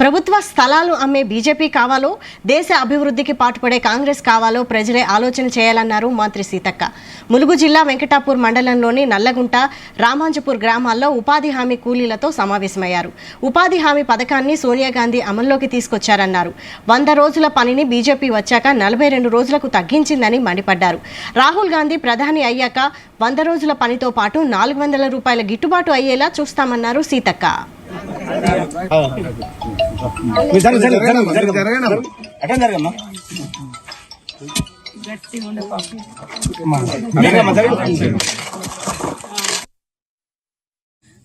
ప్రభుత్వ స్థలాలు అమ్మే బీజేపీ కావాలో, దేశ అభివృద్ధికి పాటుపడే కాంగ్రెస్ కావాలో ప్రజలే ఆలోచన చేయాలన్నారు మంత్రి సీతక్క. ములుగు జిల్లా వెంకటాపూర్ మండలంలోని నల్లగుంట, రామాంజపూర్ గ్రామాల్లో ఉపాధి హామీ కూలీలతో సమావేశమయ్యారు. ఉపాధి హామీ పథకాన్ని సోనియా గాంధీ అమల్లోకి తీసుకొచ్చారన్నారు. 100 రోజుల పనిని బీజేపీ వచ్చాక 42 రోజులకు తగ్గించిందని మండిపడ్డారు. రాహుల్ గాంధీ ప్రధాని అయ్యాక 100 రోజుల పనితో పాటు 400 రూపాయల గిట్టుబాటు అయ్యేలా చూస్తామన్నారు సీతక్క.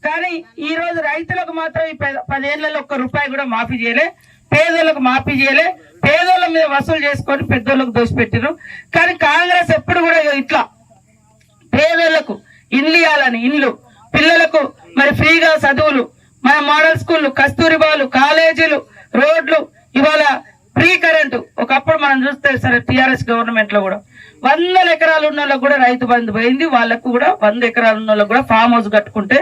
కానీ ఈ రోజు రైతులకు మాత్రం ఈ 10 ఏళ్లలో ఒక్క రూపాయి కూడా మాఫీ చేయలే, పేదోళ్ళకు మాఫీ చేయలే, పేదోళ్ళ మీద వసూలు చేసుకొని పెద్దోళ్ళకు దోసిపెట్టారు. కానీ కాంగ్రెస్ ఎప్పుడు కూడా ఇట్లా పేదోళ్లకు ఇండ్లు ఇవ్వాలని, ఇండ్లు పిల్లలకు మరి ఫ్రీగా చదువులు, మన మోడల్ స్కూళ్లు, కస్తూరిబాలు, కాలేజీలు, రోడ్లు, ఇవాళ ఫ్రీ కరెంటు. ఒకప్పుడు మనం చూస్తే సరే టిఆర్ఎస్ గవర్నమెంట్ లో కూడా 100 ఎకరాలు ఉన్న వాళ్ళకు కూడా రైతు బంధు పోయింది. వాళ్ళకు కూడా 100 ఎకరాలు ఉన్న వాళ్ళకు కూడా ఫామ్ హౌస్ కట్టుకుంటే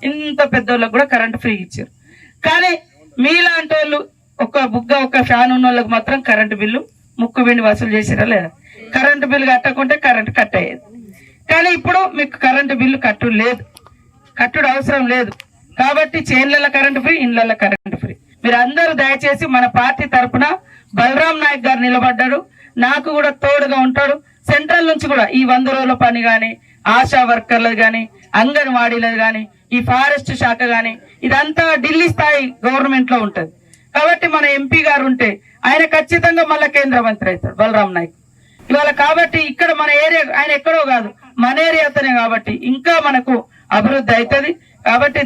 ఇంత పెద్దోళ్ళకు కూడా కరెంటు ఫ్రీ ఇచ్చారు. కానీ మీలాంటి వాళ్ళు ఒక ఫ్యాన్ ఉన్న వాళ్ళకి మాత్రం కరెంటు బిల్లు ముక్కు పిండి వసూలు చేసిరా లేదా? కరెంటు బిల్లు కట్టకుంటే కరెంటు కట్ అయ్యేది. కానీ ఇప్పుడు మీకు కరెంటు బిల్లు కట్టుడు అవసరం లేదు. కాబట్టి చేన్ల కరెంటు ఫ్రీ, ఇండ్ల కరెంటు ఫ్రీ. మీరు అందరూ దయచేసి మన పార్టీ తరఫున బలరాం నాయక్ గారు నిలబడ్డాడు, నాకు కూడా తోడుగా ఉంటాడు. సెంట్రల్ నుంచి కూడా ఈ 100 రోజుల పని గాని, ఆశా వర్కర్లది గాని, అంగన్వాడీలది గాని, ఈ ఫారెస్ట్ శాఖ గాని, ఇదంతా ఢిల్లీ స్థాయి గవర్నమెంట్ లో ఉంటది. కాబట్టి మన ఎంపీ గారు ఉంటే ఆయన ఖచ్చితంగా మళ్ళా కేంద్ర మంత్రి అవుతాడు బలరాం నాయక్ ఇవాళ. కాబట్టి ఇక్కడ మన ఏరియా, ఆయన ఎక్కడో కాదు మన ఏరియాతోనే, కాబట్టి ఇంకా మనకు అభివృద్ధి అవుతుంది. కాబట్టి